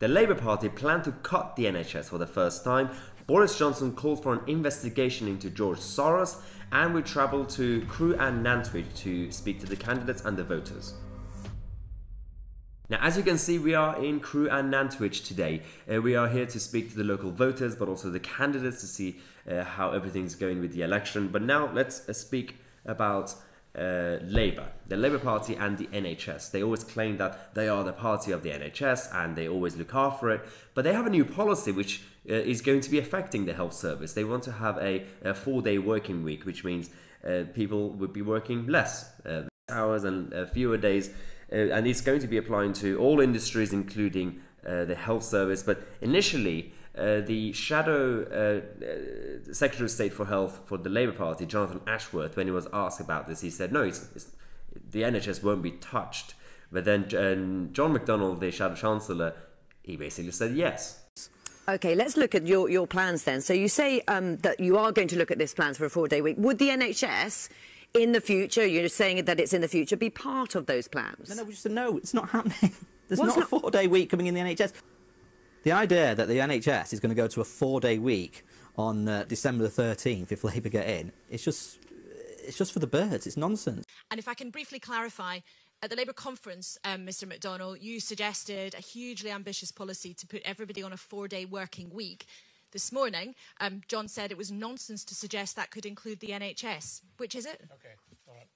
The Labour Party planned to cut the NHS for the first time. Boris Johnson called for an investigation into George Soros, and we travelled to Crewe and Nantwich to speak to the candidates and the voters. Now, as you can see, we are in Crewe and Nantwich today. We are here to speak to the local voters, but also the candidates to see how everything's going with the election. But now let's speak about Labour, the Labour Party and the NHS. They always claim that they are the party of the NHS and they always look after it, but they have a new policy which is going to be affecting the health service. They want to have a 4-day working week, which means people would be working less hours and fewer days, and it's going to be applying to all industries, including the health service. But initially, the shadow Secretary of State for Health for the Labour Party, Jonathan Ashworth, when he was asked about this, he said, no, the NHS won't be touched. But then John McDonnell, the Shadow Chancellor, he basically said yes. OK, let's look at your plans then. So you say that you are going to look at this plans for a 4-day week. Would the NHS in the future, you're saying that it's in the future, be part of those plans? No, we just said no, it's not happening. There's not a 4-day week coming in the NHS. The idea that the NHS is going to go to a 4-day week on December the 13th if Labour get in, it's just for the birds. It's nonsense. And if I can briefly clarify, at the Labour conference, Mr McDonnell, you suggested a hugely ambitious policy to put everybody on a 4-day working week. This morning, John said it was nonsense to suggest that could include the NHS. Which is it? OK, all right.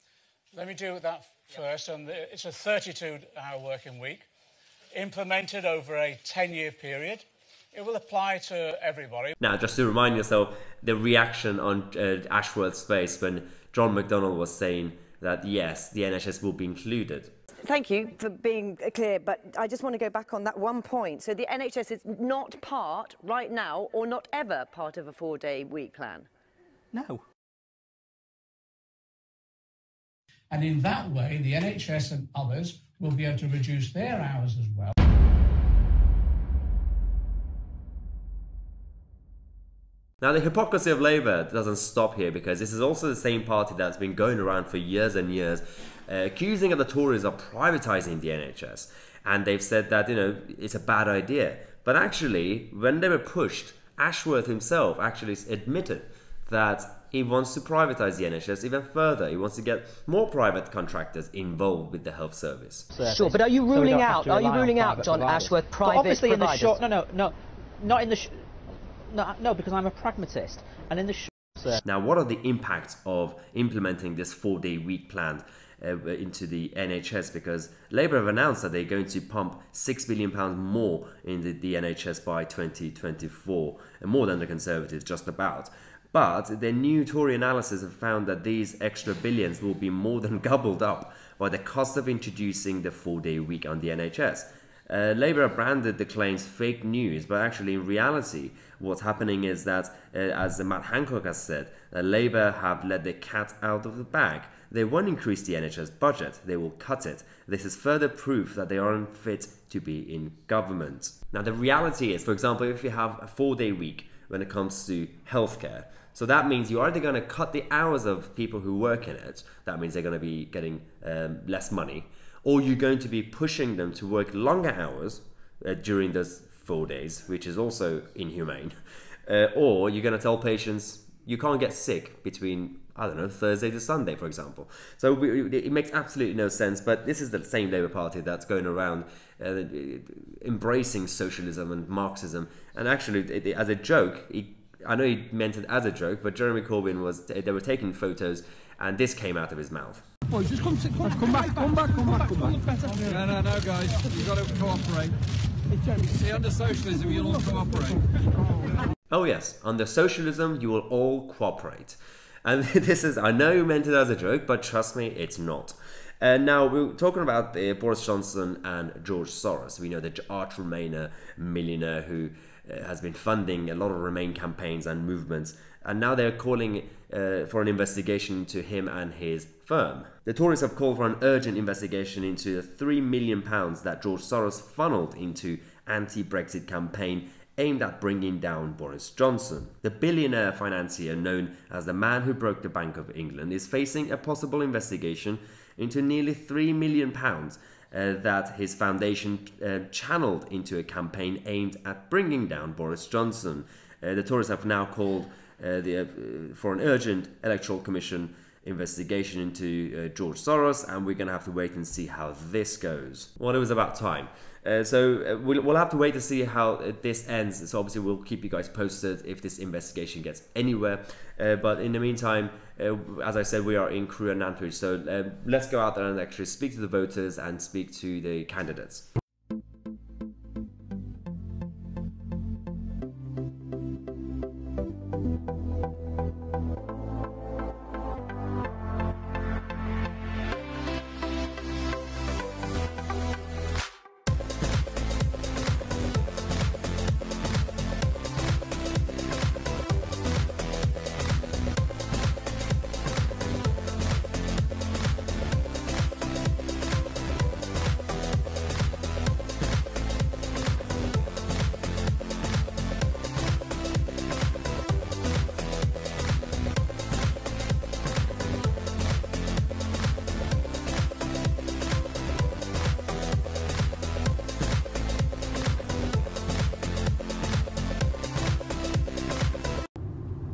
Let me deal with that first. It's a 32-hour working week, implemented over a 10-year period. It will apply to everybody. Now, just to remind yourself, the reaction on Ashworth's face when John McDonnell was saying that, yes, the NHS will be included. Thank you for being clear, but I just want to go back on that one point. So the NHS is not part, right now, or not ever part of a 4-day week plan? No. And in that way, the NHS and others will be able to reduce their hours as well. Now, the hypocrisy of Labour doesn't stop here, because this is also the same party that's been going around for years and years accusing of the Tories of privatising the NHS. And they've said that, you know, it's a bad idea. But actually, when they were pushed, Ashworth himself actually admitted that he wants to privatise the NHS even further. He wants to get more private contractors involved with the health service. Sure, but are you ruling out, John Ashworth, private obviously providers? In the short, not in the no, because I'm a pragmatist, and in the Now, what are the impacts of implementing this 4-day week plan into the NHS? Because Labour have announced that they're going to pump £6 billion more in the NHS by 2024, and more than the Conservatives, just about. But the new Tory analysis have found that these extra billions will be more than gobbled up by the cost of introducing the 4-day week on the NHS. Labour branded the claims fake news, but actually in reality what's happening is that, as Matt Hancock has said, Labour have let the cat out of the bag. They won't increase the NHS budget, they will cut it. This is further proof that they aren't fit to be in government. Now, the reality is, for example, if you have a 4-day week when it comes to healthcare, so that means you're either going to cut the hours of people who work in it, that means they're going to be getting less money, or you're going to be pushing them to work longer hours during those 4 days, which is also inhumane, or you're going to tell patients you can't get sick between, I don't know, Thursday to Sunday, for example. So it makes absolutely no sense, but this is the same Labour Party that's going around embracing socialism and Marxism, and actually, as a joke, I know he meant it as a joke, but Jeremy Corbyn they were taking photos, and this came out of his mouth. Boys, just come back. No, guys, you've got to cooperate. See, under socialism, you'll all cooperate. Oh yes, under socialism, you will all cooperate. And this is, I know you meant it as a joke, but trust me, it's not. Now, we're talking about Boris Johnson and George Soros. We know the arch-Remainer millionaire who has been funding a lot of Remain campaigns and movements, and now they're calling for an investigation into him and his firm. The Tories have called for an urgent investigation into the £3 million that George Soros funneled into anti-Brexit campaign aimed at bringing down Boris Johnson. The billionaire financier, known as the man who broke the Bank of England, is facing a possible investigation into nearly £3 million that his foundation channeled into a campaign aimed at bringing down Boris Johnson. The Tories have now called for an urgent electoral commission investigation into George Soros, and we're going to have to wait and see how this goes. Well, it was about time. We'll have to wait to see how this ends. So obviously we'll keep you guys posted if this investigation gets anywhere. But in the meantime, as I said, we are in Crewe and Nantwich. So let's go out there and actually speak to the voters and speak to the candidates.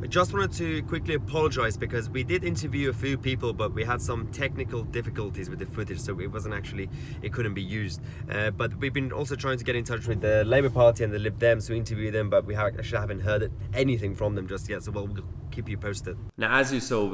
Just wanted to quickly apologize because we did interview a few people, but we had some technical difficulties with the footage, so it couldn't be used. But we've been also trying to get in touch with the Labour Party and the Lib Dems to interview them, but we actually haven't heard anything from them just yet, so we'll keep you posted. Now, as you saw,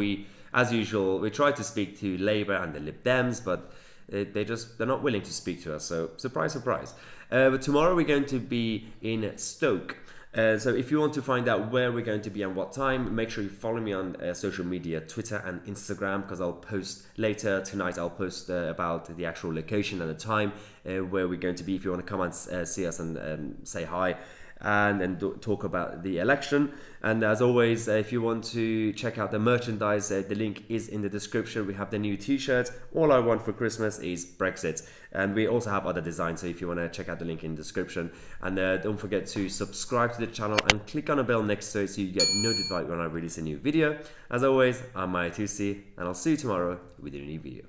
as usual, we tried to speak to Labour and the Lib Dems, but they're not willing to speak to us, so surprise, surprise. But tomorrow we're going to be in Stoke. So if you want to find out where we're going to be and what time, make sure you follow me on social media, Twitter and Instagram, because I'll post later tonight. I'll post about the actual location and the time where we're going to be if you want to come and see us and say hi and then talk about the election. And as always, if you want to check out the merchandise, the link is in the description. We have the new t-shirts. All I want for Christmas is Brexit. And we also have other designs, so if you want to check out the link in the description. And don't forget to subscribe to the channel and click on the bell next to it so you get notified when I release a new video. As always, I'm Tousi, and I'll see you tomorrow with a new video.